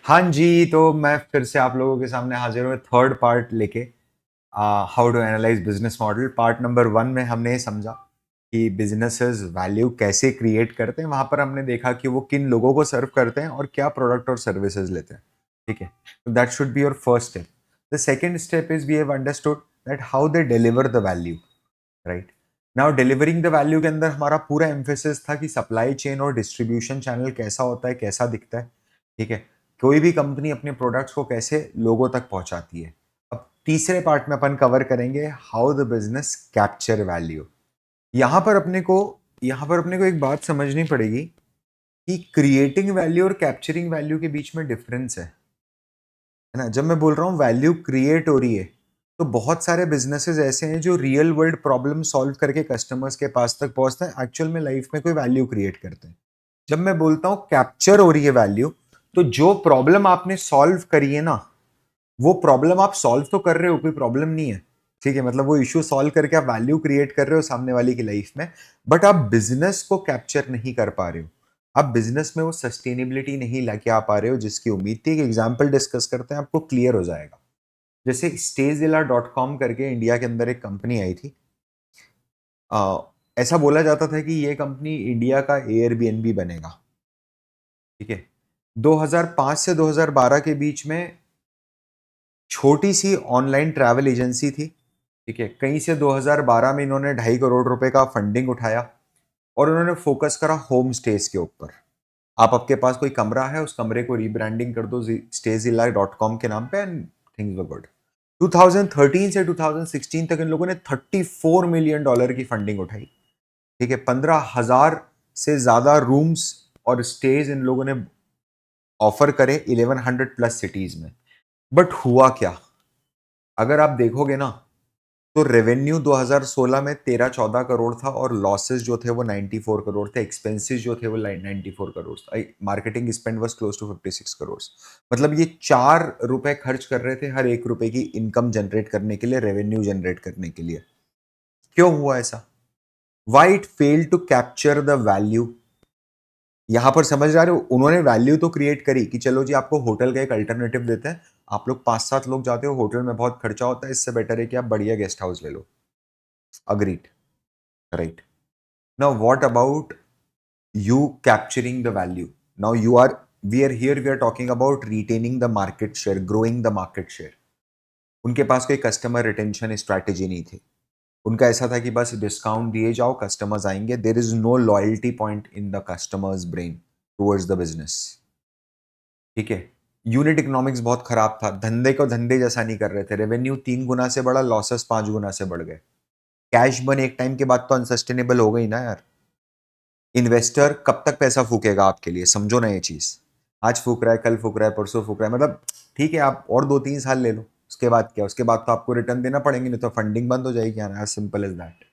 हाँ जी, तो मैं फिर से आप लोगों के सामने हाजिर हूँ थर्ड पार्ट लेके। How to analyse business model. Part number 1 में हमने ये समझा कि बिजनेसेस वैल्यू कैसे क्रिएट करते हैं। वहां पर हमने देखा कि वो किन लोगों को सर्व करते हैं और क्या प्रोडक्ट और सर्विसेज लेते हैं। ठीक है, तो that should be your first step. The second step is we have understood that how they deliver the value. Right now delivering the value के अंदर हमारा पूरा एम्फेसिस था कि सप्लाई चेन और डिस्ट्रीब्यूशन चैनल कैसा होता है, कैसा दिखता है। ठीक है, कोई भी कंपनी अपने प्रोडक्ट्स को कैसे लोगों तक पहुंचाती है। अब तीसरे पार्ट में अपन कवर करेंगे how the business capture value. यहां पर अपने को यहां पर अपने को एक बात समझनी पड़ेगी कि क्रिएटिंग वैल्यू और कैप्चरिंग वैल्यू के बीच में डिफरेंस है ना। जब मैं बोल रहा हूँ वैल्यू क्रिएट हो रही है, तो बहुत सारे बिजनेसेस ऐसे हैं जो रियल वर्ल्ड प्रॉब्लम सॉल्व करके कस्टमर्स के पास तक पहुंचते हैं, एक्चुअल में लाइफ में कोई वैल्यू क्रिएट करते हैं। जब मैं बोलता हूं कैप्चर हो रही है वैल्यू, तो जो प्रॉब्लम आपने सॉल्व करी है ना, वो प्रॉब्लम आप सॉल्व तो कर रहे हो, कोई प्रॉब्लम नहीं है। ठीक है, मतलब वो इश्यू सॉल्व करके आप वैल्यू क्रिएट कर रहे हो सामने वाले की लाइफ में, बट आप बिजनेस को कैप्चर नहीं कर पा रहे हो। आप बिजनेस में वो सस्टेनेबिलिटी नहीं लेके आ पा रहे हो जिसकी उम्मीद थी। एक एग्जाम्पल डिस्कस करते हैं, आपको क्लियर हो जाएगा। जैसे स्टेजिला.com करके इंडिया के अंदर एक कंपनी आई थी। ऐसा बोला जाता था कि ये कंपनी इंडिया का एयरबीएनबी बनेगा। ठीक है, 2005 से 2012 के बीच में छोटी सी ऑनलाइन ट्रैवल एजेंसी थी। ठीक है, कहीं से 2012 में इन्होंने 2.5 करोड़ रुपए का फंडिंग उठाया और उन्होंने फोकस करा होम स्टेज के ऊपर। आप आपके पास कोई कमरा है, उस कमरे को रीब्रांडिंग कर दो स्टेजिला.com के नाम पे एंड थिंग्स वर गुड। 2013 से 2016 तक इन लोगों ने $34 मिलियन की फंडिंग उठाई। ठीक है, 15,000 से ज्यादा रूम्स और स्टेज इन लोगों ने ऑफर करे 1100 प्लस सिटीज में। बट हुआ क्या, अगर आप देखोगे ना, तो रेवेन्यू 2016 में 13-14 करोड़ था और लॉसेस जो थे वो 94 करोड़ थे। एक्सपेंसेस जो थे वो 94 करोड़ था। Marketing spend was close to 56 crore. मतलब ये 4 रुपए खर्च कर रहे थे हर 1 रुपए की इनकम जनरेट करने के लिए, रेवेन्यू जनरेट करने के लिए। क्यों हुआ ऐसा? Why it fail to capture the value. यहां पर समझ रहे हो, उन्होंने वैल्यू तो क्रिएट करी कि चलो जी आपको होटल का एक अल्टरनेटिव देते हैं। आप लोग 5-7 लोग जाते हो, होटल में बहुत खर्चा होता है, इससे बेटर है कि आप बढ़िया गेस्ट हाउस ले लो। Agreed, right. Now what about you capturing the value? Now we are here, we are talking about retaining the market share, growing the market share. उनके पास कोई कस्टमर रिटेंशन स्ट्रैटेजी नहीं थी। उनका ऐसा था कि बस डिस्काउंट दिए जाओ, कस्टमर्स आएंगे। There is no loyalty point in the customers brain towards the business. ठीक है, यूनिट इकोनॉमिक्स बहुत खराब था, धंधे को धंधे जैसा नहीं कर रहे थे। रेवेन्यू 3 गुना से बढ़ा, लॉसेस 5 गुना से बढ़ गए। कैश बर्न एक टाइम के बाद तो अनसस्टेनेबल हो गई ना यार। इन्वेस्टर कब तक पैसा फूकेगा आपके लिए, समझो ना ये चीज। आज फूक रहा है, कल फूक रहा है, परसों फूक रहा है, मतलब ठीक है आप और 2-3 साल ले लो, उसके बाद क्या? उसके बाद तो आपको रिटर्न देना पड़ेंगे, नहीं तो फंडिंग बंद हो जाएगी। As simple as that.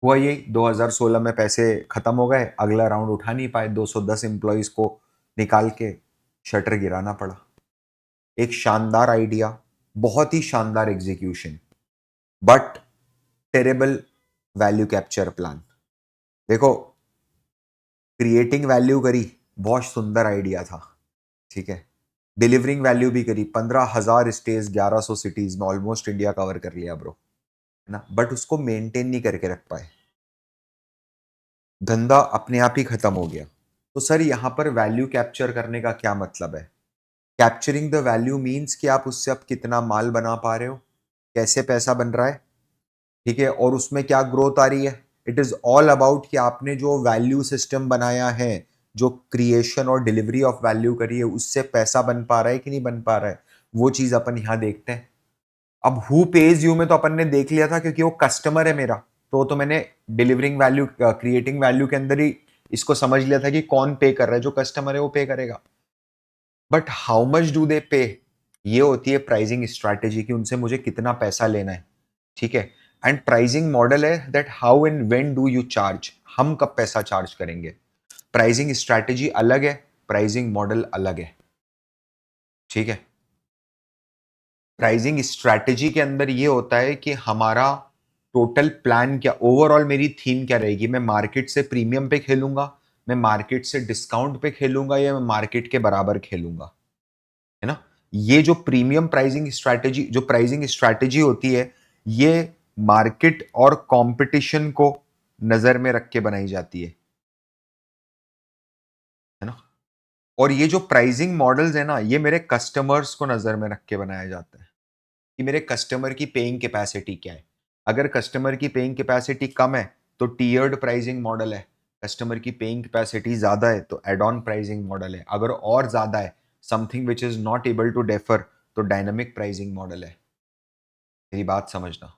हुआ यही, 2016 में पैसे खत्म हो गए, अगला राउंड उठा नहीं पाए, 210 एम्प्लॉयज को निकाल के शटर गिराना पड़ा। एक शानदार आइडिया, बहुत ही शानदार execution, but terrible value capture plan. देखो, क्रिएटिंग वैल्यू करी, बहुत सुंदर आइडिया था। ठीक है, डिलीवरिंग वैल्यू भी करी, 15,000 स्टेज 1100 सिटीज में, ऑलमोस्ट इंडिया कवर कर लिया ब्रो, है ना। बट उसको मेंटेन नहीं करके रख पाए, धंधा अपने आप ही खत्म हो गया। तो सर यहां पर वैल्यू कैप्चर करने का क्या मतलब है? कैप्चरिंग द वैल्यू मीन्स कि आप उससे अब कितना माल बना पा रहे हो, कैसे पैसा बन रहा है। ठीक है, और उसमें क्या ग्रोथ आ रही है। इट इज ऑल अबाउट कि आपने जो वैल्यू सिस्टम बनाया है, जो क्रिएशन और डिलीवरी ऑफ वैल्यू करी है, उससे पैसा बन पा रहा है कि नहीं बन पा रहा है। वो चीज अपन यहां देखते हैं। अब हु पेज यू में तो अपन ने देख लिया था, क्योंकि वो कस्टमर है मेरा। तो मैंने डिलीवरिंग वैल्यू, क्रिएटिंग वैल्यू के अंदर ही इसको समझ लिया था कि कौन पे कर रहा है, जो कस्टमर है वो पे करेगा। But how much do they पे, ये होती है प्राइसिंग स्ट्रैटेजी की, उनसे मुझे कितना पैसा लेना है। ठीक है, एंड प्राइसिंग मॉडल है that how and when do you charge, हम कब पैसा चार्ज करेंगे। प्राइसिंग स्ट्रैटेजी अलग है, प्राइसिंग मॉडल अलग है। ठीक है, प्राइसिंग स्ट्रैटेजी के अंदर ये होता है कि हमारा टोटल प्लान क्या, ओवरऑल मेरी थीम क्या रहेगी। मैं मार्केट से प्रीमियम पे खेलूंगा, मैं मार्केट से डिस्काउंट पे खेलूंगा, या मैं मार्केट के बराबर खेलूंगा। है ना। ये जो प्रीमियम प्राइसिंग स्ट्रैटेजी, जो प्राइसिंग स्ट्रैटेजी होती है, ये मार्केट और कंपटीशन को नजर में रख के बनाई जाती है ना। और ये जो प्राइसिंग मॉडल्स है ना, ये मेरे कस्टमर्स को नजर में रख के बनाया जाता है कि मेरे कस्टमर की पेइंग कैपेसिटी क्या है। अगर कस्टमर की पेइंग कैपेसिटी कम है तो टीयर्ड प्राइसिंग मॉडल है, कस्टमर की पेइंग कैपेसिटी ज्यादा है तो एड ऑन प्राइसिंग मॉडल है, अगर और ज्यादा है something which is not able to defer तो डायनामिक प्राइसिंग मॉडल है। मेरी बात समझना,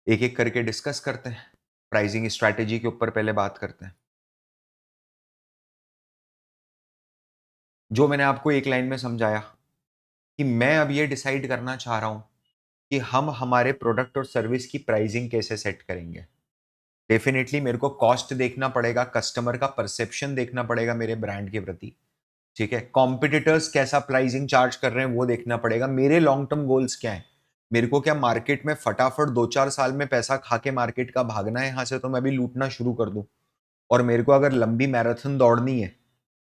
एक एक करके डिस्कस करते हैं। प्राइसिंग स्ट्रैटेजी के ऊपर पहले बात करते हैं। जो मैंने आपको एक लाइन में समझाया कि मैं अब ये डिसाइड करना चाह रहा हूं कि हम हमारे प्रोडक्ट और सर्विस की प्राइसिंग कैसे सेट करेंगे। डेफिनेटली मेरे को कॉस्ट देखना पड़ेगा, कस्टमर का परसेप्शन देखना पड़ेगा मेरे ब्रांड के प्रति, ठीक है। कॉम्पिटिटर्स कैसा प्राइसिंग चार्ज कर रहे हैं वो देखना पड़ेगा। मेरे लॉन्ग टर्म गोल्स क्या है, मेरे को क्या मार्केट में फटाफट 2-4 साल में पैसा खा के मार्केट का भागना है यहां से, तो मैं भी लूटना शुरू कर दूं। और मेरे को अगर लंबी मैराथन दौड़नी है,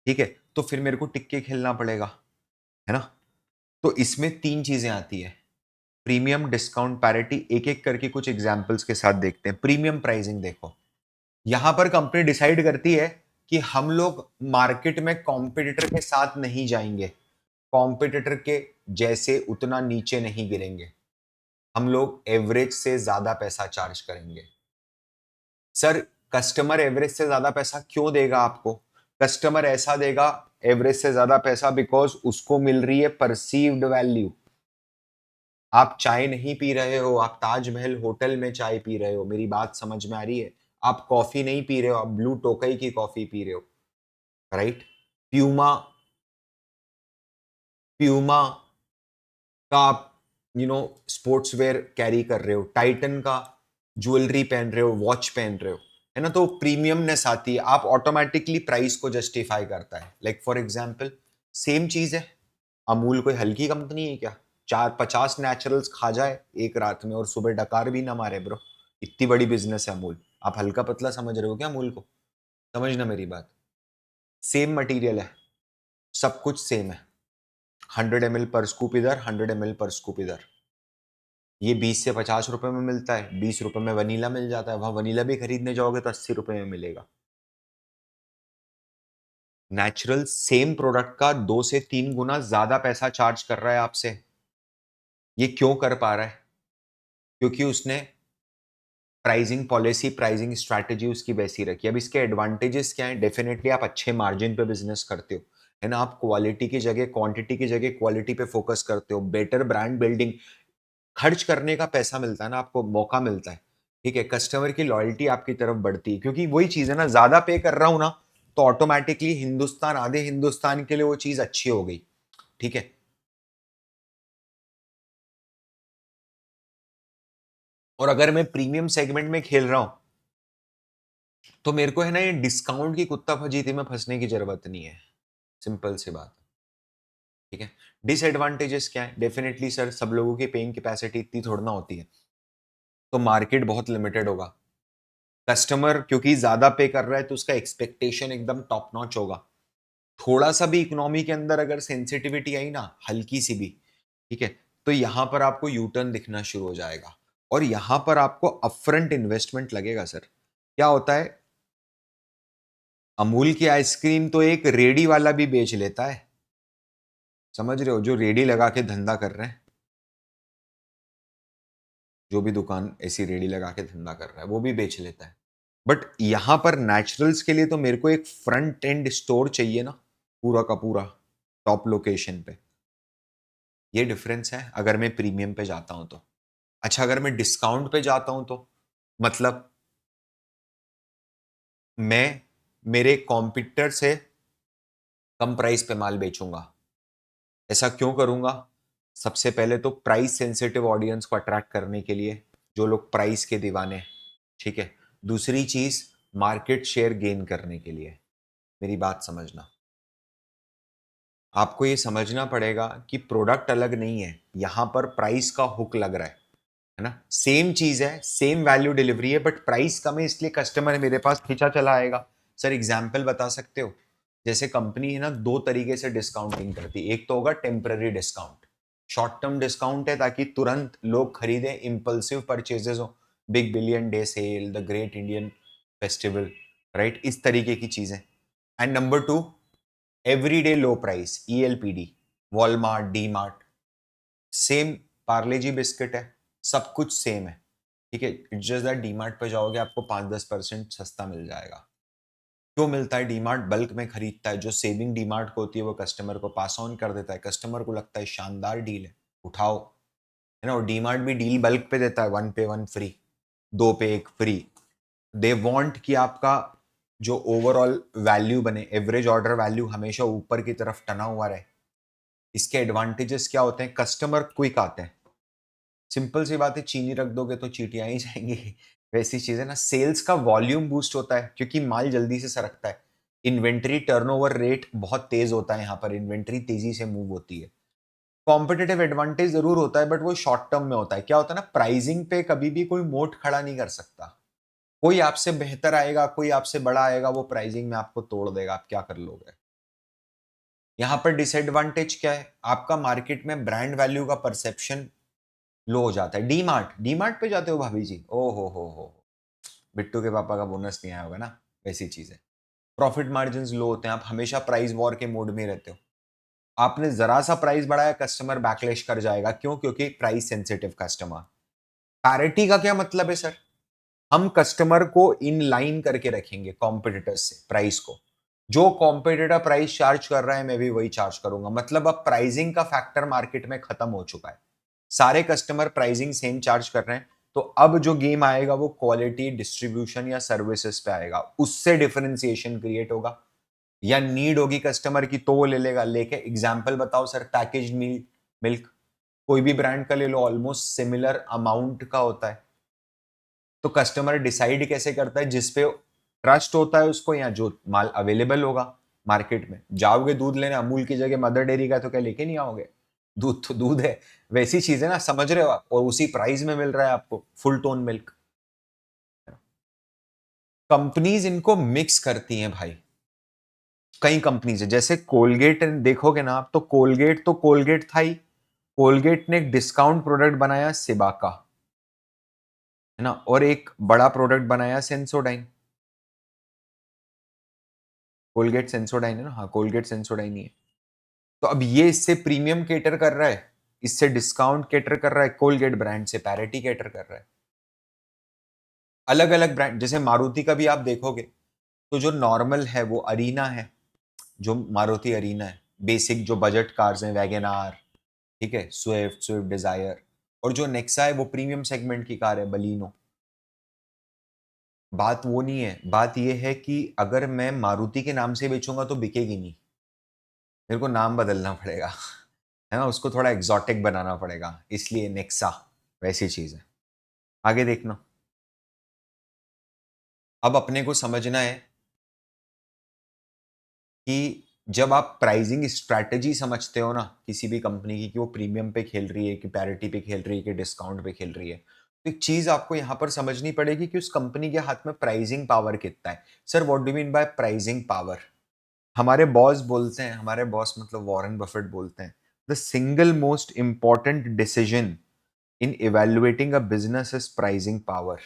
ठीक है, तो फिर मेरे को टिक के खेलना पड़ेगा, है ना। तो इसमें 3 चीजें आती है, प्रीमियम, डिस्काउंट, पैरिटी। एक एक करके कुछ एग्जांपल्स के साथ देखते हैं। प्रीमियम प्राइसिंग देखो, यहां पर कंपनी डिसाइड करती है कि हम लोग मार्केट में कॉम्पिटिटर के साथ नहीं जाएंगे, कॉम्पिटिटर के जैसे उतना नीचे नहीं गिरेंगे, हम लोग एवरेज से ज्यादा पैसा चार्ज करेंगे। सर, कस्टमर एवरेज से ज्यादा पैसा क्यों देगा आपको? कस्टमर ऐसा देगा एवरेज से ज्यादा पैसा बिकॉज उसको मिल रही है परसीव्ड वैल्यू। आप चाय नहीं पी रहे हो, आप ताजमहल होटल में चाय पी रहे हो, मेरी बात समझ में आ रही है। आप कॉफी नहीं पी रहे हो, आप ब्लू टोकाई की कॉफी पी रहे हो, राइट। प्यूमा, प्यूमा का आप स्पोर्ट्स वेयर कैरी कर रहे हो, टाइटन का ज्वेलरी पहन रहे हो, वॉच पहन रहे हो, है ना। तो प्रीमियमनेस आती है, आप ऑटोमेटिकली प्राइस को जस्टिफाई करता है। लाइक फॉर एग्जांपल, सेम चीज है, अमूल कोई हल्की कंपनी है क्या? 450 नेचुरल्स खा जाए एक रात में और सुबह डकार भी ना मारे ब्रो, इतनी बड़ी बिजनेस है अमूल। आप हल्का पतला समझ रहे हो क्या अमूल को? समझना मेरी बात। सेम मटेरियल है, सब कुछ सेम है, 100 ml पर स्कूप इधर, 100 ml पर स्कूप इधर। ये 20 से 50 रुपए में मिलता है, 20 रुपए में वनीला मिल जाता है, वहां वनीला भी खरीदने जाओगे तो 80 रुपए में मिलेगा। नेचुरल सेम प्रोडक्ट का 2 से 3 गुना ज्यादा पैसा चार्ज कर रहा है आपसे। ये क्यों कर पा रहा है? क्योंकि उसने प्राइसिंग पॉलिसी, प्राइसिंग स्ट्रैटेजी उसकी वैसी रखी। अब इसके एडवांटेजेस क्या है? डेफिनेटली आप अच्छे मार्जिन पे बिजनेस करते हो, है ना। आप क्वालिटी की जगह क्वांटिटी की जगह क्वालिटी पे फोकस करते हो, बेटर ब्रांड बिल्डिंग, खर्च करने का पैसा मिलता है ना, आपको मौका मिलता है, ठीक है। कस्टमर की लॉयल्टी आपकी तरफ बढ़ती है, क्योंकि वही चीज है ना, ज्यादा पे कर रहा हूं ना, तो ऑटोमेटिकली हिंदुस्तान, आधे हिंदुस्तान के लिए वो चीज अच्छी हो गई, ठीक है। और अगर मैं प्रीमियम सेगमेंट में खेल रहा हूं तो मेरे को है ना, ये डिस्काउंट की कुत्ता फजीती में फंसने की जरूरत नहीं है, सिंपल सी बात, ठीक है। डिसएडवांटेजेस क्या है? डेफिनेटली सर, सब लोगों की पेइंग कैपेसिटी इतनी थोड़ी ना होती है, तो मार्केट बहुत लिमिटेड होगा। कस्टमर क्योंकि ज्यादा पे कर रहा है तो उसका एक्सपेक्टेशन एकदम टॉप नॉच होगा। थोड़ा सा भी इकोनॉमी के अंदर अगर सेंसिटिविटी आई ना, हल्की सी भी, ठीक है, तो यहां पर आपको यू टर्न दिखना शुरू हो जाएगा। और यहां पर आपको अपफ्रंट इन्वेस्टमेंट लगेगा सर। क्या होता है, अमूल की आइसक्रीम तो एक रेडी वाला भी बेच लेता है, समझ रहे हो, जो रेडी लगा के धंधा कर रहे हैं, जो भी दुकान ऐसी रेडी लगा के धंधा कर रहा है वो भी बेच लेता है। बट यहां पर नेचुरल्स के लिए तो मेरे को एक फ्रंट एंड स्टोर चाहिए ना, पूरा का पूरा टॉप लोकेशन पे। ये डिफरेंस है अगर मैं प्रीमियम पे जाता हूं तो। अच्छा, अगर मैं डिस्काउंट पे जाता हूं तो मतलब मैं मेरे कॉम्पिटिटर से कम प्राइस पे माल बेचूंगा। ऐसा क्यों करूंगा? सबसे पहले तो प्राइस सेंसिटिव ऑडियंस को अट्रैक्ट करने के लिए, जो लोग प्राइस के दीवाने हैं, ठीक है। दूसरी चीज, मार्केट शेयर गेन करने के लिए। मेरी बात समझना, आपको ये समझना पड़ेगा कि प्रोडक्ट अलग नहीं है, यहां पर प्राइस का हुक लग रहा है ना। सेम चीज है, सेम वैल्यू डिलीवरी है, बट प्राइस कम है इसलिए कस्टमर मेरे पास खींचा चला आएगा। सर एग्जाम्पल बता सकते हो? जैसे कंपनी है ना, दो तरीके से डिस्काउंटिंग करती है। एक तो होगा temporary discount, short term discount है ताकि तुरंत लोग खरीदें, इम्पल्सिव परचेजेस हो, big billion day sale, the great Indian festival, right, इस तरीके की चीजें। And number two, everyday low price, ELPD, Walmart, D Mart, same Parle G biscuit है, सब कुछ सेम है, ठीक है। इट्स जस्ट दैट डीमार्ट पे जाओगे आपको 5-10% सस्ता मिल जाएगा। क्यों मिलता है? डीमार्ट बल्क में खरीदता है, जो सेविंग डीमार्ट को होती है वो कस्टमर को पास ऑन कर देता है, कस्टमर को लगता है शानदार डील है, उठाओ, है ना। और डीमार्ट भी डील बल्क पे देता है, 1 पे 1 फ्री, 2 पे 1 फ्री। दे वांट कि आपका जो ओवरऑल वैल्यू बने, एवरेज ऑर्डर वैल्यू हमेशा ऊपर की तरफ टना हुआ रहे। इसके एडवांटेजेस क्या होते हैं? कस्टमर क्विक आते हैं, सिंपल सी बात है, चीनी रख दोगे तो चींटियां ही जाएंगी। वैसी चीजें ना, सेल्स का वॉल्यूम बूस्ट होता है क्योंकि माल जल्दी से सरकता है, इन्वेंट्री टर्नओवर रेट बहुत तेज होता है, यहाँ पर इन्वेंट्री तेजी से मूव होती है। कॉम्पिटिटिव एडवांटेज जरूर होता है बट वो शॉर्ट टर्म में होता है। क्या होता है ना, प्राइसिंग पे कभी भी कोई मोट खड़ा नहीं कर सकता। कोई आपसे बेहतर आएगा, कोई आपसे बड़ा आएगा, वो प्राइसिंग में आपको तोड़ देगा, आप क्या कर लोगे। यहाँ पर डिसएडवांटेज क्या है? आपका मार्केट में ब्रांड वैल्यू का परसेप्शन लो हो जाता है। डीमार्ट पे जाते हो भाभी जी, ओ हो, बिट्टू के पापा का बोनस नहीं आया होगा ना, वैसी चीज है। प्रॉफिट मार्जिन लो होते हैं, आप हमेशा प्राइस वॉर के मोड में रहते हो। आपने जरा सा प्राइस बढ़ाया, कस्टमर बैकलेश कर जाएगा। क्यों? क्योंकि प्राइस सेंसिटिव कस्टमर। पैरिटी का क्या मतलब है सर? हम कस्टमर को इन लाइन करके रखेंगे कॉम्पिटिटर्स से प्राइस को। जो कॉम्पिटिटर प्राइस चार्ज कर रहा है मैं भी वही चार्ज करूंगा, मतलब अब प्राइसिंग का फैक्टर मार्केट में खत्म हो चुका है। सारे कस्टमर प्राइसिंग सेम चार्ज कर रहे हैं। तो अब जो गेम आएगा वो क्वालिटी, डिस्ट्रीब्यूशन या सर्विसेज पे आएगा, उससे डिफरेंशिएशन क्रिएट होगा या नीड होगी कस्टमर की, तो वो ले लेगा। लेके एग्जांपल बताओ सर, पैकेज मिल्क कोई भी ब्रांड का ले लो, ऑलमोस्ट सिमिलर अमाउंट का होता है। तो कस्टमर डिसाइड कैसे करता है? जिस पे ट्रस्ट होता है उसको, या जो माल अवेलेबल होगा मार्केट में। जाओगे दूध लेने अमूल की जगह मदर डेयरी का, तो क्या लेके नहीं आओगे? दूध तो दूध है। वैसी चीज है ना, समझ रहे हो आप? और उसी प्राइस में मिल रहा है आपको फुल टोन मिल्क। कंपनीज इनको मिक्स करती हैं भाई। कई कंपनीज है, जैसे कोलगेट देखोगे ना आप, तो कोलगेट था ही। कोलगेट ने एक डिस्काउंट प्रोडक्ट बनाया सिबाका, है ना, और एक बड़ा प्रोडक्ट बनाया सेंसोडाइन। कोलगेट सेंसोडाइन है ना, हाँ कोलगेट सेंसोडाइन ही है। तो अब ये इससे प्रीमियम केटर कर रहा है, इससे डिस्काउंट केटर कर रहा है, कोलगेट ब्रांड से पैरिटी केटर कर रहा है। अलग अलग ब्रांड, जैसे मारुति का भी आप देखोगे तो जो नॉर्मल है वो अरीना है, जो मारुति अरीना है। बेसिक जो बजट कार्स हैं, वैगन आर, ठीक है, स्विफ्ट, स्विफ्ट डिजायर। और जो नेक्सा है वो प्रीमियम सेगमेंट की कार है, बलिनो। बात वो नहीं है, बात ये है कि अगर मैं मारुति के नाम से बेचूंगा तो बिकेगी नहीं, मेरे को नाम बदलना पड़ेगा, है ना, उसको थोड़ा एग्जॉटिक बनाना पड़ेगा, इसलिए नेक्सा। वैसी चीज है। आगे देखना। अब अपने को समझना है कि जब आप प्राइसिंग स्ट्रैटेजी समझते हो ना किसी भी कंपनी की, कि वो प्रीमियम पे खेल रही है, कि पैरिटी पे खेल रही है, कि डिस्काउंट पे खेल रही है, तो एक चीज आपको यहां पर समझनी पड़ेगी कि उस कंपनी के हाथ में प्राइसिंग पावर कितना है। Sir what do mean by pricing power? हमारे बॉस बोलते हैं, हमारे बॉस मतलब वॉरेन बफेट बोलते हैं, the single most important decision in evaluating a business is pricing power.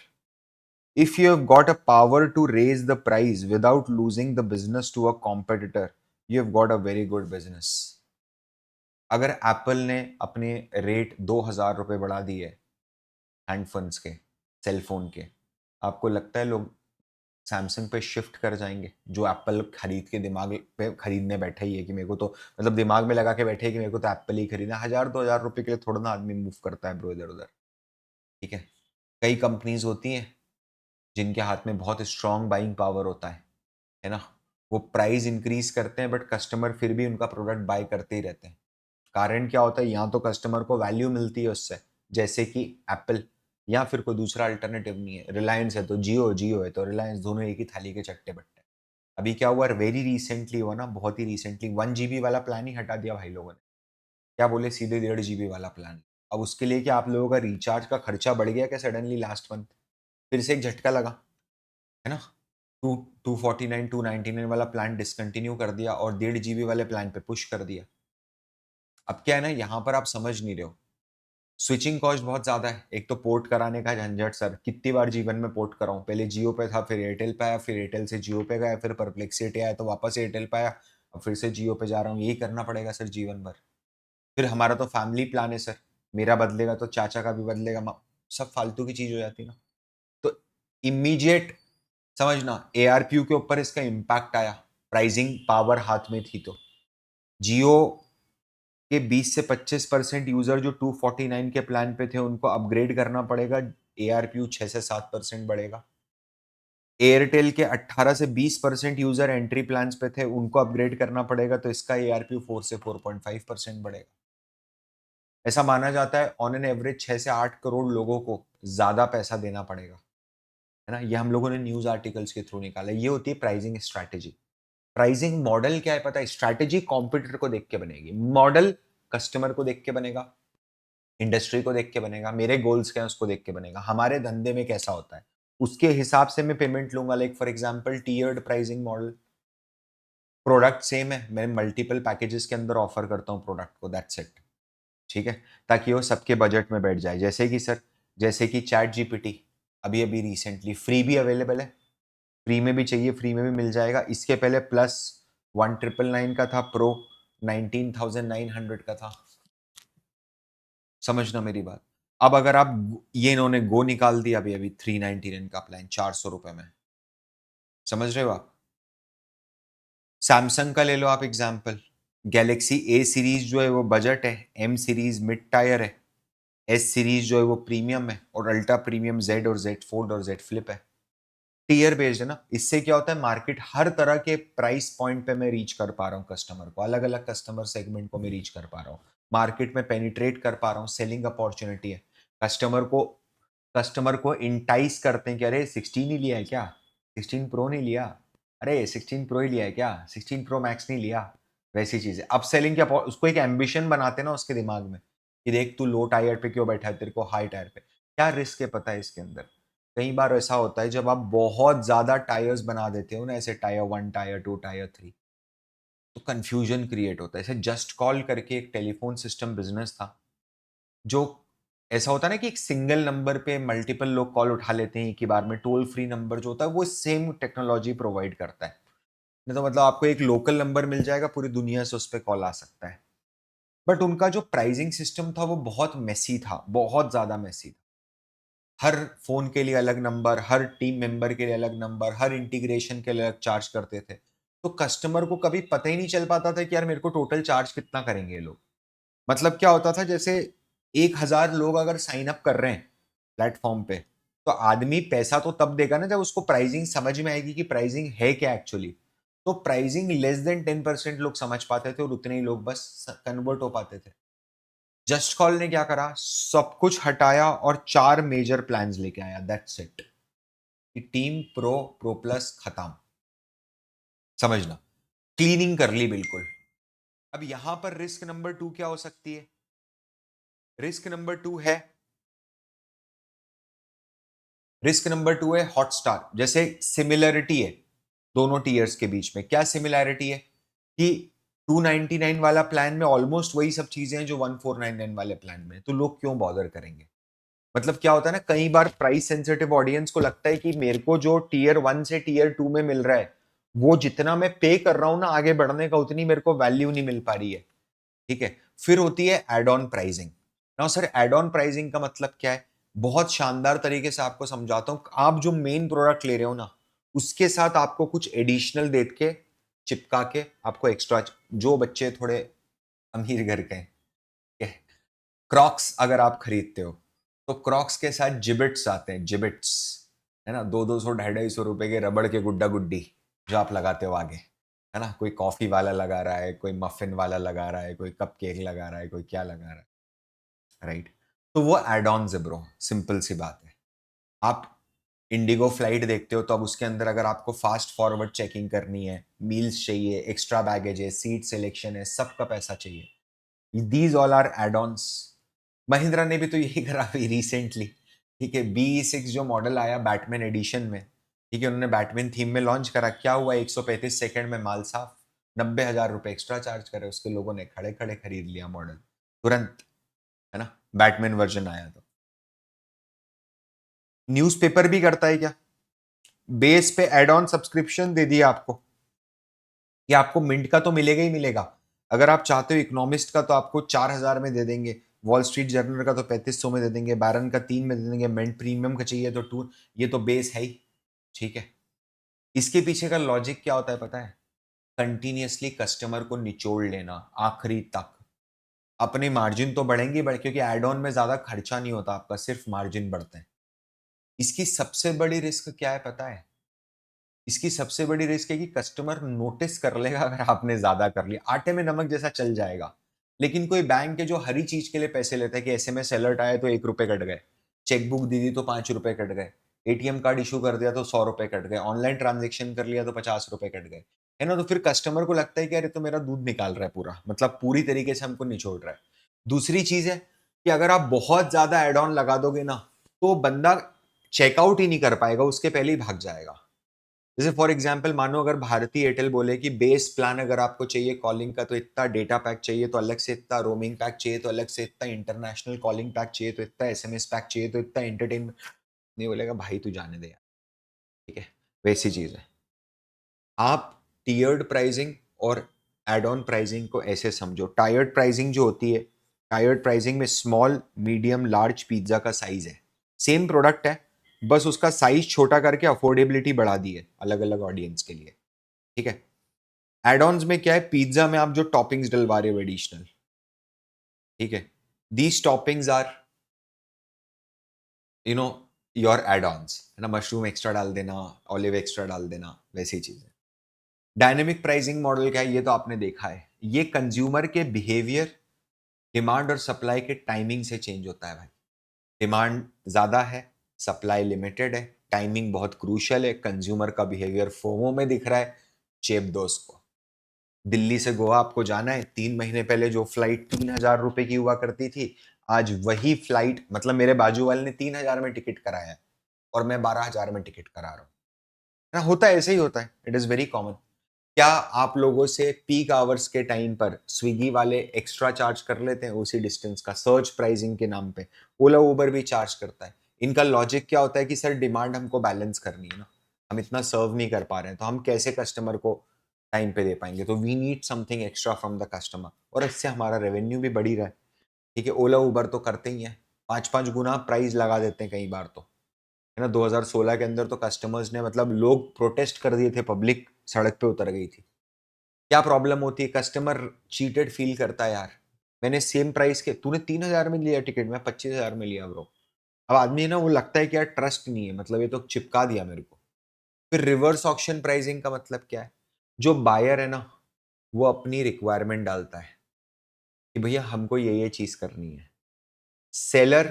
If you have got a power to raise the price without losing the business to a competitor, you have got a very good business. अगर Apple ने अपने rate 2,000 रुपये बढ़ा दिए हैंडफोन्स के, cellphone के, आपको लगता है लोग सैमसंग पे शिफ्ट कर जाएंगे? जो एप्पल खरीद के दिमाग पे खरीदने बैठे ही है कि मेरे को तो, मतलब दिमाग में लगा के बैठे है कि मेरे को तो एप्पल ही खरीदना, 1,000-2,000 रुपये के लिए थोड़ा ना आदमी मूव करता है ब्रो इधर उधर, ठीक है। कई कंपनीज होती हैं जिनके हाथ में बहुत स्ट्रॉन्ग बाइंग पावर होता है ना, वो प्राइस इंक्रीज करते हैं बट कस्टमर फिर भी उनका प्रोडक्ट बाय करते ही रहते हैं। कारण क्या होता है? या तो कस्टमर को वैल्यू मिलती है उससे, जैसे कि एप्पल, या फिर कोई दूसरा अल्टरनेटिव नहीं है। रिलायंस है तो जियो, जियो है तो रिलायंस, दोनों एक ही थाली के चट्टे बट्टे। अभी क्या हुआ, वेरी रिसेंटली हुआ ना, बहुत ही रिसेंटली, 1 GB वाला प्लान ही हटा दिया भाई लोगों ने। क्या बोले, सीधे 1.5 GB वाला प्लान। अब उसके लिए क्या आप लोगों का रिचार्ज का खर्चा बढ़ गया क्या सडनली लास्ट मंथ? फिर से एक झटका लगा, है ना। टू 249 299 वाला प्लान डिसकंटिन्यू कर दिया और 1.5 GB वाले प्लान पे पुश कर दिया। अब क्या है ना, यहाँ पर आप समझ नहीं रहे हो, स्विचिंग कॉस्ट बहुत ज़्यादा है। एक तो पोर्ट कराने का झंझट सर, कितनी बार जीवन में पोर्ट कराऊँ? पहले जियो पे था, फिर एयरटेल पे आया, फिर एयरटेल से जियो पे गया, फिर परप्लेक्सिटी आया तो वापस एयरटेल पे आया, अब फिर से जियो पे जा रहा हूँ। यही करना पड़ेगा सर जीवन भर। फिर हमारा तो फैमिली प्लान है सर, मेरा बदलेगा तो चाचा का भी बदलेगा, सब फालतू की चीज़ हो जाती है ना। तो इमीडिएट समझना, एआरपीयू के ऊपर इसका इम्पैक्ट आया, प्राइसिंग पावर हाथ में थी तो। जियो के 20 से 25% यूजर जो 249 के प्लान पे थे उनको अपग्रेड करना पड़ेगा, एआरपीयू 6 से 7% बढ़ेगा। एयरटेल के 18 से 20% यूजर एंट्री प्लान्स पे थे, उनको अपग्रेड करना पड़ेगा तो इसका एआरपीयू 4 से 4.5% बढ़ेगा। ऐसा माना जाता है ऑन एन एवरेज 6 से 8 करोड़ लोगों को ज्यादा पैसा देना पड़ेगा, है ना। ये हम लोगों ने न्यूज आर्टिकल्स के थ्रू निकाला। ये होती है प्राइसिंग स्ट्रैटेजी। प्राइसिंग मॉडल क्या है पता है? स्ट्रैटेजी कॉम्पिटिटर को देख के बनेगी, मॉडल कस्टमर को देख के बनेगा, इंडस्ट्री को देख के बनेगा, मेरे गोल्स क्या है उसको देख के बनेगा, हमारे धंधे में कैसा होता है उसके हिसाब से मैं पेमेंट लूंगा। Like for example tiered pricing model, product same है, मैं मल्टीपल पैकेजेस के अंदर ऑफर करता हूँ प्रोडक्ट को, दैट्स इट। ठीक है, ताकि वो सबके बजट में बैठ जाए। जैसे कि सर, जैसे कि चैट जीपीटी अभी अभी रिसेंटली फ्री भी अवेलेबल है, फ्री में भी चाहिए फ्री में भी मिल जाएगा। इसके पहले प्लस 1999 का था, प्रो 19,900 का था। समझना मेरी बात। अब अगर आप ये इन्होंने गो निकाल दिया अभी अभी 399 का प्लान 400 रुपए में, समझ रहे हो आप। सैमसंग का ले लो आप एग्जाम्पल, गैलेक्सी ए सीरीज जो है वो बजट है, एम सीरीज मिड टायर है, एस सीरीज जो है वो प्रीमियम है, और अल्ट्रा प्रीमियम जेड और जेड फोल्ड और जेड फ्लिप है। टीयर बेस्ड है ना। इससे क्या होता है, मार्केट हर तरह के प्राइस पॉइंट पे मैं रीच कर पा रहा हूँ कस्टमर को, अलग अलग कस्टमर सेगमेंट को मैं रीच कर पा रहा हूँ, मार्केट में पेनिट्रेट कर पा रहा हूँ, सेलिंग अपॉर्चुनिटी है। कस्टमर को कस्टमर को इंटाइस करते हैं कि अरे 16 ही लिया है क्या, 16 प्रो नहीं लिया, अरे 16 प्रो ही लिया है क्या, 16 प्रो मैक्स नहीं लिया। वैसी चीज है अब सेलिंग क्या, उसको एक एम्बिशन बनाते हैं ना उसके दिमाग में कि देख तू लो टायर पे क्यों बैठा है, तेरे को हाई टायर पे क्या रिस्क है पता है इसके अंदर। कई बार ऐसा होता है जब आप बहुत ज्यादा टायर्स बना देते हो ना, ऐसे टायर 1 टायर 2 टायर 3, तो कंफ्यूजन क्रिएट होता है। ऐसे जस्ट कॉल करके एक टेलीफोन सिस्टम बिजनेस था, जो ऐसा होता है ना कि एक सिंगल नंबर पे मल्टीपल लोग कॉल उठा लेते हैं एक ही बार में, टोल फ्री नंबर जो होता है वो सेम टेक्नोलॉजी प्रोवाइड करता है। नहीं तो मतलब आपको एक लोकल नंबर मिल जाएगा, पूरी दुनिया से उस पर कॉल आ सकता है। बट उनका जो प्राइसिंग सिस्टम था वो बहुत मेसी था, बहुत ज्यादा मेसी था। हर फोन के लिए अलग नंबर, हर टीम मेंबर के लिए अलग नंबर, हर इंटीग्रेशन के लिए अलग चार्ज करते थे। तो कस्टमर को कभी पता ही नहीं चल पाता था कि यार मेरे को टोटल चार्ज कितना करेंगे ये लोग। मतलब क्या होता था, जैसे 1,000 लोग अगर साइन अप कर रहे हैं प्लेटफॉर्म पे, तो आदमी पैसा तो तब देगा ना जब उसको प्राइसिंग समझ में आएगी कि प्राइसिंग है क्या एक्चुअली। तो प्राइसिंग लेस देन 10% लोग समझ पाते थे और उतने ही लोग बस कन्वर्ट हो पाते थे। जस्ट कॉल ने क्या करा, सब कुछ हटाया और 4 मेजर प्लान्स लेके आया, that's it. Team pro, pro plus खत्म। समझना, क्लीनिंग कर ली बिल्कुल। अब यहां पर रिस्क नंबर 2 क्या हो सकती है? रिस्क नंबर 2 है, रिस्क नंबर 2 है हॉटस्टार। जैसे सिमिलरिटी है दोनों टीयर्स के बीच में, क्या सिमिलरिटी है कि 299 वाला प्लान में ऑलमोस्ट वही सब चीजें हैं जो 1499 वाले प्लान में, तो लोग क्यों बॉदर करेंगे। मतलब क्या होता है ना, कई बार प्राइस सेंसिटिव ऑडियंस को लगता है कि मेरे को जो टीयर 1 से टीयर 2 में मिल रहा है, वो जितना मैं पे कर रहा हूं ना आगे बढ़ने का, उतनी मेरे को वैल्यू नहीं मिल पा रही है। ठीक है, फिर होती है add on pricing. Now sir, add on pricing का मतलब क्या है? बहुत शानदार तरीके से आपको समझाता हूं। आप जो मेन प्रोडक्ट ले रहे हो ना, उसके साथ आपको कुछ एडिशनल दे के, चिपका के आपको एक्स्ट्रा, जो बच्चे थोड़े अमीर घर के हैं, क्रॉक्स अगर आप खरीदते हो तो क्रॉक्स के साथ जिबिट्स आते हैं, जिबिट्स, है ना, 200 250 रुपए के रबड़ के गुड्डा गुड्डी जो आप लगाते हो आगे, है ना। कोई कॉफी वाला लगा रहा है, कोई मफिन वाला लगा रहा है, कोई कप केक लगा रहा है, कोई क्या लगा रहा है, राइट। तो वो एड ऑन है ब्रो, सिंपल सी बात है। आप इंडिगो फ्लाइट देखते हो तो अब उसके अंदर अगर आपको फास्ट फॉरवर्ड चेकिंग करनी है, मील्स चाहिए, एक्स्ट्रा बैगेज है, सीट सिलेक्शन है, सबका पैसा चाहिए। These all are add ons. Mahindra ने भी तो यही करा अभी रिसेंटली। ठीक है, BE6 जो मॉडल आया बैटमैन एडिशन में, ठीक है, उन्होंने बैटमैन थीम में लॉन्च करा, क्या हुआ, 135 सेकंड में माल साफ, 90,000 रुपए एक्स्ट्रा चार्ज करे, उसके लोगों ने खड़े खड़े खरीद लिया मॉडल तुरंत, है ना, बैटमैन वर्जन आया तो। न्यूज़पेपर भी करता है क्या, बेस पे एड ऑन सब्सक्रिप्शन दे दिया आपको कि आपको मिंट का तो मिलेगा ही मिलेगा, अगर आप चाहते हो इकोनॉमिस्ट का तो आपको 4,000 में दे देंगे, वॉल स्ट्रीट जर्नल का तो 3500 में दे देंगे, बैरन का 3 में दे देंगे, मिंट प्रीमियम का चाहिए तो 2, ये तो बेस है ही। ठीक है, इसके पीछे का लॉजिक क्या होता है पता है, कंटिन्यूअसली कस्टमर को निचोड़ लेना आखिरी तक, अपने मार्जिन तो बढ़ेंगे बढ़, क्योंकि एड ऑन में ज्यादा खर्चा नहीं होता आपका, सिर्फ मार्जिन बढ़ते हैं। इसकी सबसे बड़ी रिस्क क्या है पता है, इसकी सबसे बड़ी रिस्क है कि कस्टमर नोटिस कर लेगा अगर आपने ज्यादा कर लिया, आटे में नमक जैसा चल जाएगा। लेकिन कोई बैंक है जो हर ही चीज के लिए पैसे लेता है कि एसएमएस अलर्ट आया तो 1 रुपए कट गए, चेकबुक दी दी तो 5 रुपए कट गए, एटीएम कार्ड इशू कर दिया तो 100 रुपए कट गए, ऑनलाइन ट्रांजेक्शन कर लिया तो 50 रुपए कट गए, है ना। तो फिर कस्टमर को लगता है कि अरे तो मेरा दूध निकाल रहा है पूरा, मतलब पूरी तरीके से हमको निचोड़ रहा है। दूसरी चीज है कि अगर आप बहुत ज्यादा एड ऑन लगा दोगे ना, तो बंदा चेकआउट ही नहीं कर पाएगा, उसके पहले ही भाग जाएगा। जैसे फॉर एग्जांपल मानो अगर भारती एयरटेल बोले कि बेस प्लान अगर आपको चाहिए कॉलिंग का तो इतना, डेटा पैक चाहिए तो अलग से इतना, रोमिंग पैक चाहिए तो अलग से इतना, इंटरनेशनल कॉलिंग पैक चाहिए तो इतना, एसएमएस पैक चाहिए तो इतना, एंटरटेनमेंट, नहीं बोलेगा भाई तू जाने दे यार। ठीक है, वैसी चीज है। आप टीयर्ड प्राइसिंग और एड ऑन प्राइसिंग को ऐसे समझो, टायर्ड प्राइसिंग जो होती है, टायर्ड प्राइसिंग में स्मॉल मीडियम लार्ज पिज्जा का साइज है, सेम प्रोडक्ट है, बस उसका साइज छोटा करके अफोर्डेबिलिटी बढ़ा दी है अलग अलग ऑडियंस के लिए। ठीक है, एड ऑन्स में क्या है, पिज्जा में आप जो टॉपिंग्स डलवा रहे हो एडिशनल, ठीक है, these toppings are you know your add ons, है ना, मशरूम एक्स्ट्रा डाल देना, ऑलिव एक्स्ट्रा डाल देना, वैसी चीजें। डायनेमिक प्राइसिंग मॉडल क्या है, ये तो आपने देखा है, ये कंज्यूमर के बिहेवियर, डिमांड और सप्लाई के टाइमिंग से चेंज होता है भाई। डिमांड ज्यादा है, सप्लाई लिमिटेड है, टाइमिंग बहुत क्रूशियल है, कंज्यूमर का बिहेवियर फोमो में दिख रहा है, चेप दो उसको। दिल्ली से गोवा आपको जाना है, 3 महीने पहले जो फ्लाइट 3,000 रुपए की हुआ करती थी, आज वही फ्लाइट, मतलब मेरे बाजू वाले ने 3,000 में टिकट कराया है और मैं 12,000 में टिकट करा रहा हूँ, है ना, होता है ऐसे ही होता है, इट इज वेरी कॉमन। क्या आप लोगों से पीक आवर्स के टाइम पर स्विगी वाले एक्स्ट्रा चार्ज कर लेते हैं उसी डिस्टेंस का, सर्च प्राइसिंग के नाम पे? ओला उबर भी चार्ज करता है। इनका लॉजिक क्या होता है कि सर डिमांड हमको बैलेंस करनी है ना, हम इतना सर्व नहीं कर पा रहे हैं तो हम कैसे कस्टमर को टाइम पे दे पाएंगे, तो we need something extra from the customer, और इससे हमारा रेवेन्यू भी बढ़ी रहा है। ठीक है, ओला उबर तो करते ही हैं, 5-5 गुना प्राइस लगा देते हैं कई बार तो, है ना। 2016 के अंदर तो कस्टमर्स ने, मतलब लोग प्रोटेस्ट कर दिए थे, पब्लिक सड़क पे उतर गई थी। क्या प्रॉब्लम होती है, कस्टमर चीटेड फील करता है यार, मैंने सेम प्राइस के, तूने 3,000 में लिया टिकट, मैं 25,000 में लिया ब्रो। अब आदमी है ना, वो लगता है कि यार ट्रस्ट नहीं है, मतलब ये तो चिपका दिया मेरे को। फिर रिवर्स ऑक्शन प्राइसिंग का मतलब क्या है, जो बायर है ना, वो अपनी रिक्वायरमेंट डालता है कि भैया हमको ये चीज करनी है, सेलर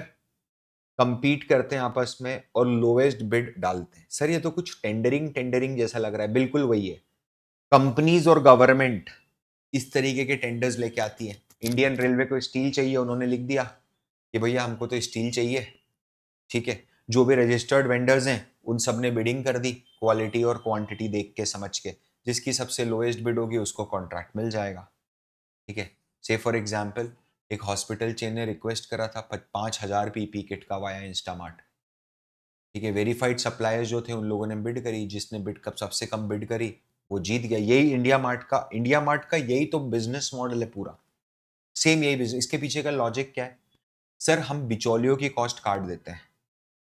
कंपीट करते हैं आपस में और लोवेस्ट बिड डालते हैं। सर ये तो कुछ टेंडरिंग टेंडरिंग जैसा लग रहा है, बिल्कुल वही है। कंपनीज और गवर्नमेंट इस तरीके के टेंडर्स लेके आती है। इंडियन रेलवे को स्टील चाहिए, उन्होंने लिख दिया कि भैया हमको तो स्टील चाहिए, ठीक है, जो भी रजिस्टर्ड वेंडर्स हैं उन सब ने बिडिंग कर दी, क्वालिटी और क्वांटिटी देख के समझ के, जिसकी सबसे लोएस्ट बिड होगी उसको कॉन्ट्रैक्ट मिल जाएगा। ठीक है, से फॉर एग्जाम्पल एक हॉस्पिटल चेन ने रिक्वेस्ट करा था 5,000 पीपी किट का वाया इंस्टामार्ट। ठीक है, वेरीफाइड सप्लायर्स जो थे उन लोगों ने बिड करी, जिसने बिड कब सबसे कम बिड करी वो जीत गया। यही इंडिया मार्ट का यही तो बिजनेस मॉडल है पूरा, सेम यही बिजनेस। इसके पीछे का लॉजिक क्या है, सर हम बिचौलियों की कॉस्ट काट देते हैं,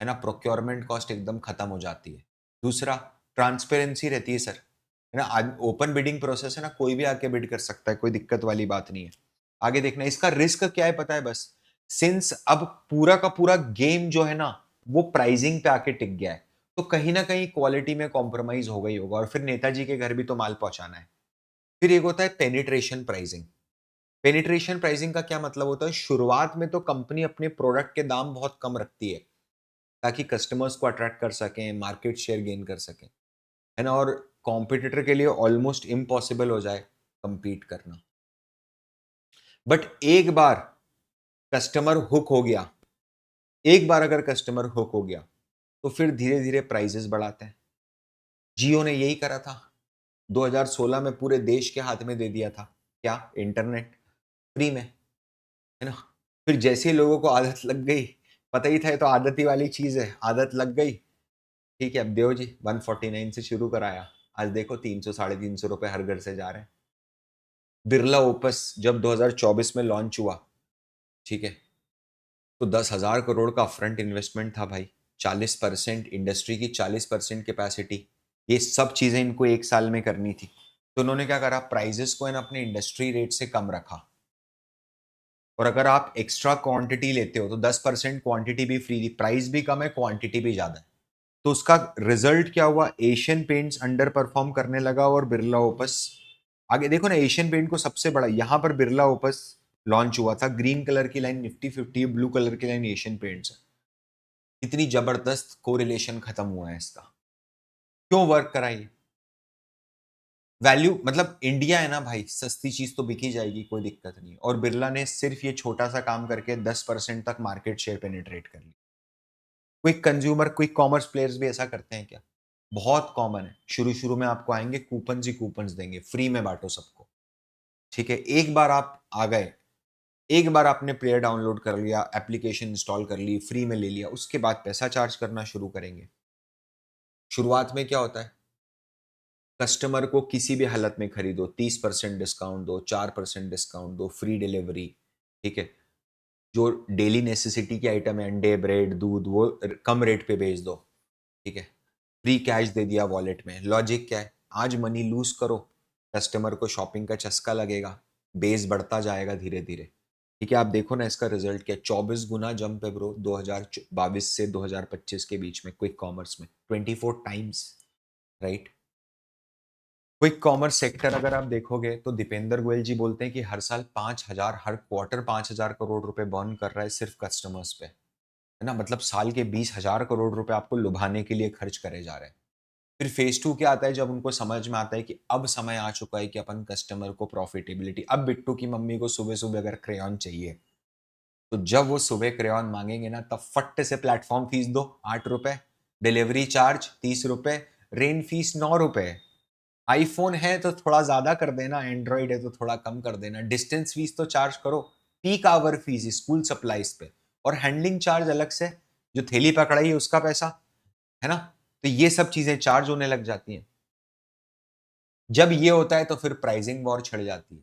है ना, प्रोक्योरमेंट कॉस्ट एकदम खत्म हो जाती है। दूसरा, ट्रांसपेरेंसी रहती है सर, है ना, ओपन बिडिंग प्रोसेस है ना, कोई भी आके बिड कर सकता है, कोई दिक्कत वाली बात नहीं है। आगे देखना इसका रिस्क क्या है पता है, बस सिंस अब पूरा का पूरा गेम जो है ना वो प्राइसिंग पे आके टिक गया है, तो कहीं ना कहीं क्वालिटी में कॉम्प्रोमाइज होगा ही होगा, और फिर नेताजी के घर भी तो माल पहुंचाना है। फिर एक होता है पेनिट्रेशन प्राइसिंग। पेनिट्रेशन प्राइसिंग का क्या मतलब होता है, शुरुआत में तो कंपनी अपने प्रोडक्ट के दाम बहुत कम रखती है ताकि कस्टमर्स को अट्रैक्ट कर सकें, मार्केट शेयर गेन कर सकें, है ना, और कॉम्पिटिटर के लिए ऑलमोस्ट इम्पॉसिबल हो जाए कंपीट करना। बट एक बार कस्टमर हुक हो गया, एक बार अगर कस्टमर हुक हो गया तो फिर धीरे धीरे प्राइजेस बढ़ाते हैं। जियो ने यही करा था, 2016 में पूरे देश के हाथ में दे दिया था। क्या? इंटरनेट फ्री में, है ना? फिर जैसे ही लोगों को आदत लग गई, पता ही था ये तो आदत ही वाली चीज़ है, आदत लग गई, ठीक है, अब देओ जी 149 से शुरू कराया, आज देखो 300 साढ़े 300 रुपए हर घर से जा रहे हैं। बिरला ओपस जब 2024 में लॉन्च हुआ, ठीक है, तो 10,000 करोड़ का अपफ्रंट इन्वेस्टमेंट था भाई, 40% इंडस्ट्री की 40% कैपेसिटी, ये सब चीजें इनको एक साल में करनी थी। तो उन्होंने क्या करा, प्राइजेस को इन अपने इंडस्ट्री रेट से कम रखा, और अगर आप एक्स्ट्रा क्वांटिटी लेते हो तो 10% क्वांटिटी भी फ्री थी, प्राइस भी कम है, क्वांटिटी भी ज्यादा है। तो उसका रिजल्ट क्या हुआ, एशियन पेंट्स अंडर परफॉर्म करने लगा और बिरला ओपस आगे। देखो ना, एशियन पेंट को सबसे बड़ा, यहां पर बिरला ओपस लॉन्च हुआ था, ग्रीन कलर की लाइन निफ्टी 50, ब्लू कलर की लाइन एशियन पेंट्स है। इतनी जबरदस्त कोरिलेशन खत्म हुआ है इसका, क्यों वर्क कराई? वैल्यू, मतलब इंडिया है ना भाई, सस्ती चीज तो बिकी जाएगी, कोई दिक्कत नहीं। और बिरला ने सिर्फ ये छोटा सा काम करके 10% तक मार्केट शेयर पेनिट्रेट कर लिया। Quick consumer, quick commerce players भी ऐसा करते हैं क्या? बहुत कॉमन है, शुरू शुरू में आपको आएंगे कूपन ही कूपन देंगे, फ्री में बांटो सबको, ठीक है। एक बार आप आ गए, एक बार आपने प्लेयर डाउनलोड कर लिया, एप्लीकेशन इंस्टॉल कर ली, फ्री में ले लिया, उसके बाद पैसा चार्ज करना शुरू करेंगे। शुरुआत में क्या होता है, कस्टमर को किसी भी हालत में खरीदो, 30% डिस्काउंट दो, 4% डिस्काउंट दो, फ्री डिलीवरी, ठीक है। जो डेली नेसेसिटी की आइटम है, अंडे, ब्रेड, दूध, वो कम रेट पे बेच दो, ठीक है। फ्री कैश दे दिया वॉलेट में। लॉजिक क्या है, आज मनी लूज करो, कस्टमर को शॉपिंग का चस्का लगेगा, बेस बढ़ता जाएगा धीरे धीरे, ठीक है। आप देखो ना इसका रिजल्ट क्या, 24 गुना जंप है ब्रो, 2022 से 2025 के बीच में क्विक कॉमर्स में 24 times, right. Quick commerce sector अगर आप देखोगे तो दीपेंद्र गोयल जी बोलते हैं कि हर साल 5,000, हर क्वार्टर 5,000 करोड़ रुपए बर्न कर रहा है सिर्फ कस्टमर्स पे, है ना। मतलब साल के 20,000 करोड़ रुपए आपको लुभाने के लिए खर्च करे जा रहे हैं। फिर फेज 2 क्या आता है, जब उनको समझ में आता है कि अब समय आ चुका है कि अपन कस्टमर को प्रॉफिटेबिलिटी, अब बिट्टू की मम्मी को सुबह सुबह अगर क्रेयॉन चाहिए, तो जब वो सुबह क्रेयॉन मांगेंगे ना, तब फट से प्लेटफॉर्म फीस दो 8 रुपए, डिलीवरी चार्ज 30 रुपए, रेन फीस 9 रुपए। आईफोन है तो थोड़ा ज्यादा कर देना, एंड्रॉइड है तो थोड़ा कम कर देना, डिस्टेंस फीस तो चार्ज करो, peak hour fees school supplies पे, और हैंडलिंग चार्ज अलग से, जो थैली पकड़ाई है उसका पैसा, है ना। तो ये सब चीजें चार्ज होने लग जाती हैं। जब ये होता है तो फिर प्राइसिंग वॉर छिड़ जाती है।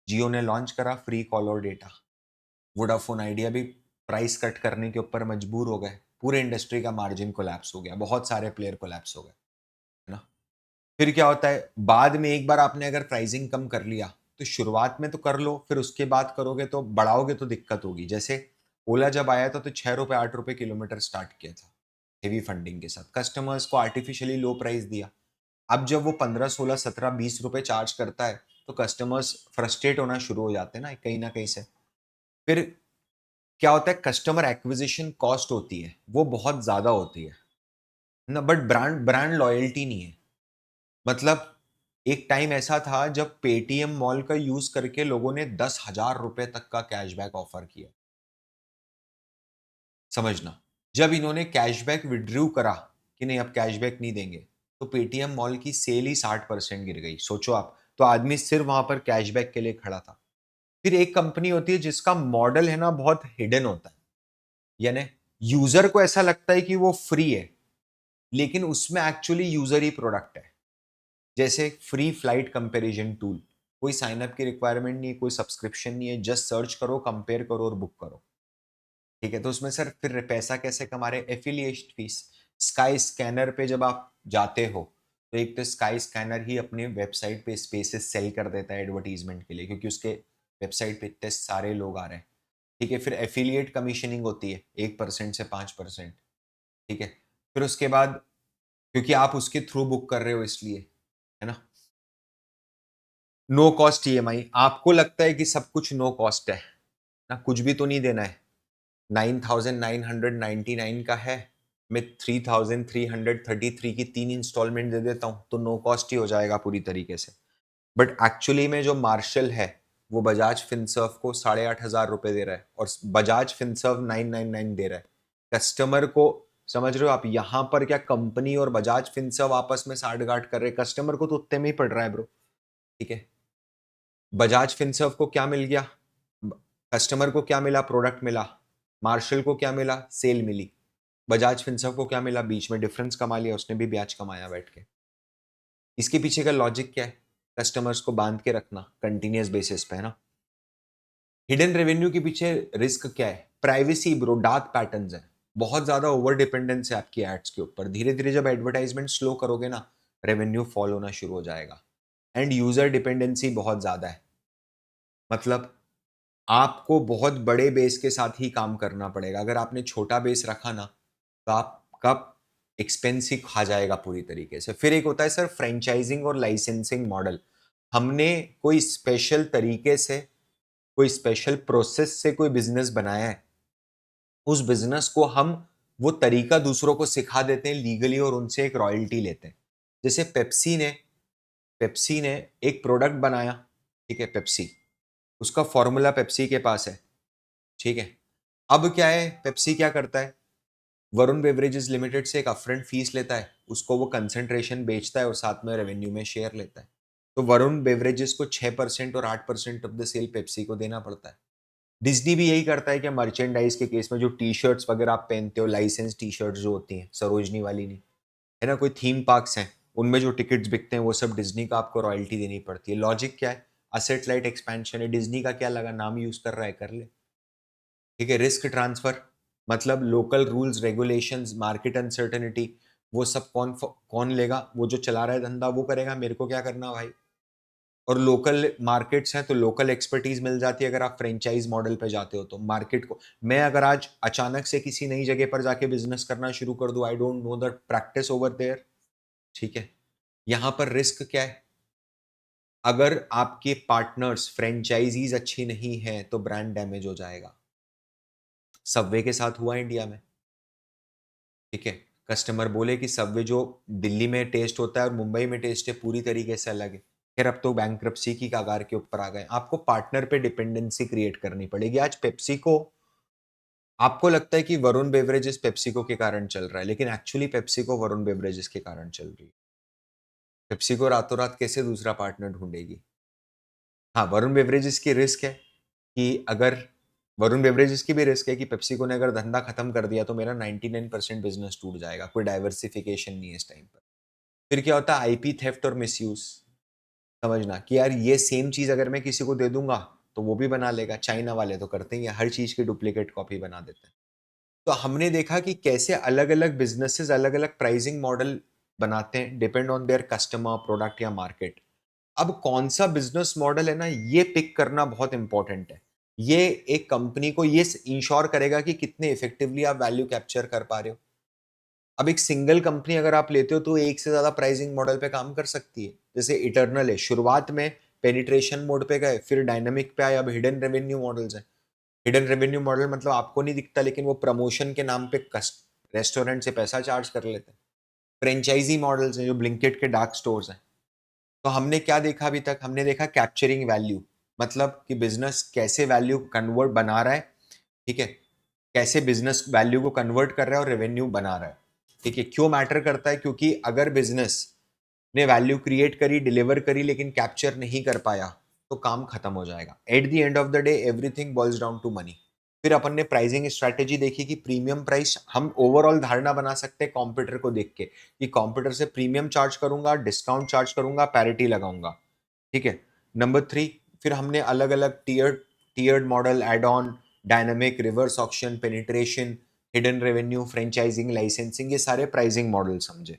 जियो ने लॉन्च करा free caller data, Vodafone Idea भी प्राइस कट करने के ऊपर मजबूर हो गए, पूरे इंडस्ट्री का मार्जिन कोलैप्स हो गया, बहुत सारे प्लेयर कोलैप्स हो गए, है ना। फिर क्या होता है, बाद में एक बार आपने अगर प्राइसिंग कम कर लिया, तो शुरुआत में तो कर लो, फिर उसके बाद करोगे तो बढ़ाओगे तो दिक्कत होगी। जैसे ओला जब आया था तो 6 रुपए 8 रुपए किलोमीटर स्टार्ट किया था, हेवी फंडिंग के साथ, कस्टमर्स को आर्टिफिशियली लो प्राइस दिया। अब जब वो 15 16 17 20 रुपए चार्ज करता है, तो कस्टमर्स फ्रस्ट्रेट होना शुरू हो जाते हैं ना कहीं से। फिर क्या होता है, कस्टमर एक्विजिशन कॉस्ट होती है वो बहुत ज्यादा होती है ना, बट ब्रांड ब्रांड लॉयल्टी नहीं है। मतलब एक टाइम ऐसा था जब पेटीएम मॉल का यूज करके लोगों ने 10,000 रुपए तक का कैशबैक ऑफर किया, समझना। जब इन्होंने कैशबैक विड्रू करा कि नहीं अब कैशबैक नहीं देंगे, तो पेटीएम मॉल की सेल ही 60% गिर गई, सोचो आप। तो आदमी सिर्फ वहां पर कैशबैक के लिए खड़ा था। फिर एक कंपनी होती है जिसका मॉडल है ना बहुत हिडन होता है, यानी यूजर को ऐसा लगता है कि वो फ्री है, लेकिन उसमें एक्चुअली यूजर ही प्रोडक्ट है। जैसे फ्री फ्लाइट कंपैरिजन टूल, कोई साइन अप की रिक्वायरमेंट नहीं है, कोई सब्सक्रिप्शन नहीं है, जस्ट सर्च करो, कंपेयर करो और बुक करो, ठीक है। तो उसमें सर फिर पैसा कैसे कमा रहे, एफिलिएट फीस। स्काई स्कैनर पे जब आप जाते हो, तो एक तो स्काई स्कैनर ही अपने वेबसाइट पे स्पेसेस सेल कर देता है एडवर्टीजमेंट के लिए, क्योंकि उसके वेबसाइट पे इतने सारे लोग आ रहे हैं, ठीक है। फिर एफिलिएट कमीशनिंग होती है 1% से 5%, ठीक है। फिर उसके बाद, क्योंकि आप उसके थ्रू बुक कर रहे हो इसलिए, है ना। नो कॉस्ट ईएमआई, आपको लगता है कि सब कुछ नो कॉस्ट है ना, कुछ भी तो नहीं देना है। 9,999 का है, मैं 3,333 की 3 इंस्टॉलमेंट दे देता हूँ, तो नो कॉस्ट ही हो जाएगा पूरी तरीके से। बट एक्चुअली में जो मार्शल है, वो बजाज फिनसर्व को 8,500 रुपए दे रहा है, और बजाज फिनसर्व 999 दे रहा है। कस्टमर को समझ रहे हो आप? यहां पर क्या कंपनी और बजाज फिनसर्व आपस में साठगांठ कर रहे, कस्टमर को तो उतने में ही पड़ रहा है ब्रो। ठीक है, बजाज फिनसर्व को क्या मिल गया, कस्टमर को क्या मिला, प्रोडक्ट मिला। मार्शल को क्या मिला, सेल मिली। बजाज फिनसर्व को क्या मिला, बीच में डिफरेंस कमा लिया, उसने भी ब्याज कमाया बैठ के। इसके पीछे का लॉजिक क्या है, कस्टमर्स को बांध के रखना कंटिन्यूस बेसिस पे, है ना। हिडन रेवेन्यू के पीछे रिस्क क्या है, प्राइवेसी ब्रो, डार्क पैटर्न्स है, बहुत ज्यादा ओवर डिपेंडेंस है आपकी एड्स के ऊपर। धीरे धीरे जब एडवर्टाइजमेंट स्लो करोगे ना, रेवेन्यू फॉल होना शुरू हो जाएगा। एंड यूजर डिपेंडेंसी बहुत ज्यादा है, मतलब आपको बहुत बड़े बेस के साथ ही काम करना पड़ेगा। अगर आपने छोटा बेस रखा ना, तो आपका एक्सपेंस ही खा जाएगा पूरी तरीके से। फिर एक होता है सर फ्रेंचाइजिंग और लाइसेंसिंग मॉडल। हमने कोई स्पेशल तरीके से, कोई स्पेशल प्रोसेस से कोई बिजनेस बनाया है, उस बिजनेस को हम वो तरीका दूसरों को सिखा देते हैं लीगली और उनसे एक रॉयल्टी लेते हैं। जैसे पेप्सी ने एक प्रोडक्ट बनाया, ठीक है, पेप्सी, उसका फॉर्मूला पेप्सी के पास है, ठीक है। अब क्या है, पेप्सी क्या करता है, वरुण बेवरेजेस लिमिटेड से एक अपफ्रंट फीस लेता है, उसको वो कंसंट्रेशन बेचता है और साथ में रेवेन्यू में शेयर लेता है। तो वरुण बेवरेजेस को 6% और 8% ऑफ द सेल पेप्सी को देना पड़ता है। डिज्नी भी यही करता है कि मर्चेंडाइज के केस में जो टी शर्ट्स वगैरह आप पहनते हो, लाइसेंस टी शर्ट्स जो होती हैं, सरोजनी वाली नहीं, है ना, कोई थीम पार्क्स हैं, उनमें जो टिकट्स बिकते हैं वो सब डिज्नी का आपको रॉयल्टी देनी पड़ती है। लॉजिक क्या है, असेट लाइट एक्सपेंशन है, डिज्नी का क्या लगा, नाम यूज कर रहा है, कर ले। ठीक है, रिस्क ट्रांसफर, मतलब local rules regulations, market uncertainty, वो सब कौन कौन लेगा, वो जो चला रहा है धंधा वो करेगा, मेरे को क्या करना भाई। और लोकल मार्केट्स हैं तो लोकल एक्सपर्टीज मिल जाती है। अगर आप फ्रेंचाइज मॉडल पे जाते हो तो मार्केट को, मैं अगर आज अचानक से किसी नई जगह पर जाके बिजनेस करना शुरू कर दूं, I don't know the practice over there, ठीक है। यहां पर रिस्क क्या है, अगर आपके पार्टनर्स फ्रेंचाइजीज अच्छी नहीं है तो ब्रांड डैमेज हो जाएगा। सबवे के साथ हुआ इंडिया में, ठीक है। कस्टमर बोले कि सबवे जो दिल्ली में टेस्ट होता है और मुंबई में टेस्ट है पूरी तरीके से अलग है। फिर अब तो बैंक्रप्सी की कगार के ऊपर आ गए। आपको पार्टनर पे डिपेंडेंसी क्रिएट करनी पड़ेगी। आज पेप्सिको, आपको लगता है कि वरुण बेवरेजेस पेप्सिको के कारण चल रहा है, लेकिन एक्चुअली पेप्सिको वरुण बेवरेजेस के कारण चल रही है। पेप्सिको रातों रात कैसे दूसरा पार्टनर ढूंढेगी। हाँ, वरुण बेवरेजेस की रिस्क है कि अगर वरुण बेवरेजेस की भी रिस्क है कि पेप्सिको ने अगर धंधा खत्म कर दिया तो मेरा 99% बिजनेस टूट जाएगा, कोई डाइवर्सिफिकेशन नहीं है इस टाइम पर। फिर क्या होता है, आईपी थेफ्ट और मिसयूज, समझना कि यार ये सेम चीज अगर मैं किसी को दे दूंगा तो वो भी बना लेगा। चाइना वाले तो करते ही हैं, हर चीज की डुप्लीकेट कॉपी बना देते हैं। तो हमने देखा कि कैसे अलग अलग बिजनेसेस अलग अलग प्राइसिंग मॉडल बनाते हैं, depend on their customer, product या मार्केट। अब कौन सा बिजनेस मॉडल है ना, ये पिक करना बहुत इंपॉर्टेंट है। ये एक कंपनी को ये इंश्योर करेगा कि कितने इफेक्टिवली आप वैल्यू कैप्चर कर पा रहे हो। अब एक सिंगल कंपनी अगर आप लेते हो तो एक से ज्यादा प्राइसिंग मॉडल पे काम कर सकती है। जैसे इटर्नल है, शुरुआत में पेनिट्रेशन मोड पे गए, फिर डायनामिक पे आए, अब हिडन रेवेन्यू मॉडल्स हैं। हिडन रेवेन्यू मॉडल मतलब आपको नहीं दिखता लेकिन वो प्रमोशन के नाम पे रेस्टोरेंट से पैसा चार्ज कर लेते हैं। फ्रेंचाइजी मॉडल्स हैं जो ब्लिंकिट के डार्क स्टोर्स हैं। तो हमने क्या देखा अभी तक, हमने देखा कैप्चरिंग वैल्यू, मतलब कि बिजनेस कैसे वैल्यू कन्वर्ट बना रहा है, ठीक है, कैसे बिजनेस वैल्यू को कन्वर्ट कर रहा है और रेवेन्यू बना रहा है। ठीक है, क्यों मैटर करता है, क्योंकि अगर बिजनेस ने वैल्यू क्रिएट करी, डिलीवर करी, लेकिन कैप्चर नहीं कर पाया तो काम खत्म हो जाएगा। At the end of the day everything boils down to money. फिर अपन ने प्राइसिंग स्ट्रैटेजी देखी कि प्रीमियम प्राइस, हम ओवरऑल धारणा बना सकते हैं कॉम्पिटिटर को देख के कि कॉम्पिटिटर से प्रीमियम चार्ज करूंगा, डिस्काउंट चार्ज करूंगा, पैरिटी लगाऊंगा, ठीक है। नंबर 3, फिर हमने अलग अलग tiered model, add on, dynamic, reverse auction, penetration, hidden revenue, franchising, licensing, ये सारे प्राइसिंग मॉडल समझे।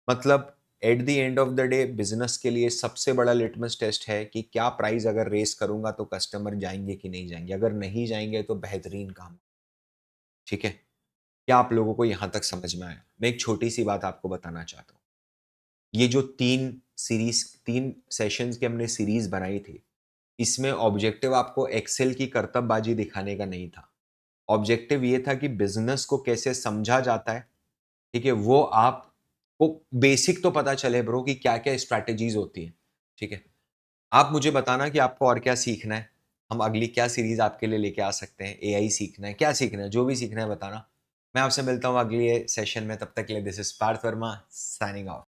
मतलब at the end of the day business के लिए सबसे बड़ा लिटमस टेस्ट है कि क्या प्राइस अगर रेस करूंगा तो कस्टमर जाएंगे कि नहीं जाएंगे। अगर नहीं जाएंगे तो बेहतरीन काम, ठीक है। क्या आप लोगों को यहां तक समझ में आया? मैं एक छोटी सी बात आपको बताना चाहता हूँ। ये जो 3 सेशंस की हमने सीरीज बनाई थी, इसमें ऑब्जेक्टिव आपको एक्सेल की करतबबाजी दिखाने का नहीं था। ऑब्जेक्टिव ये था कि बिजनेस को कैसे समझा जाता है, ठीक है, वो आपको बेसिक तो पता चले ब्रो कि क्या क्या स्ट्रैटेजीज होती है, ठीक है। आप मुझे बताना कि आपको और क्या सीखना है, हम अगली क्या सीरीज आपके लिए लेके आ सकते हैं। एआई सीखना है, क्या सीखना है, जो भी सीखना है बताना। मैं आपसे मिलता हूँ अगले सेशन में, तब तक के लिए this is Parth Verma signing of.